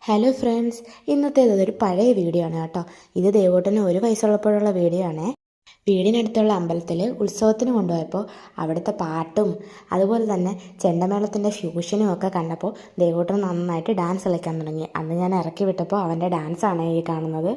Hello friends, ഇന്നത്തേതൊരു പഴയ video ആണ് കേട്ടോ. ഇത് ദേവൂട്ടന് 1 വയസ്സുള്ളപ്പോഴുള്ള വീഡിയോ ആണേ. വീടിനടുത്തുള്ള അമ്പലത്തിൽ ഉത്സവത്തിന് കൊണ്ടുപോയപ്പോൾ അവിടുത്തെ പാട്ടും അതുപോലെ തന്നെ ചെണ്ടമേളത്തിൻ്റെ ഫ്യൂഷനും ഒക്കെ കണ്ടപ്പോൾ ദേവൂട്ടൻ നന്നായിട്ട് ഡാൻസ് കളിക്കാൻ തുടങ്ങി. അന്ന് ഞാൻ ഇറക്കി വിട്ടപ്പോൾ അവൻ്റെ ഡാൻസാണ് ഈ കാണുന്നത്.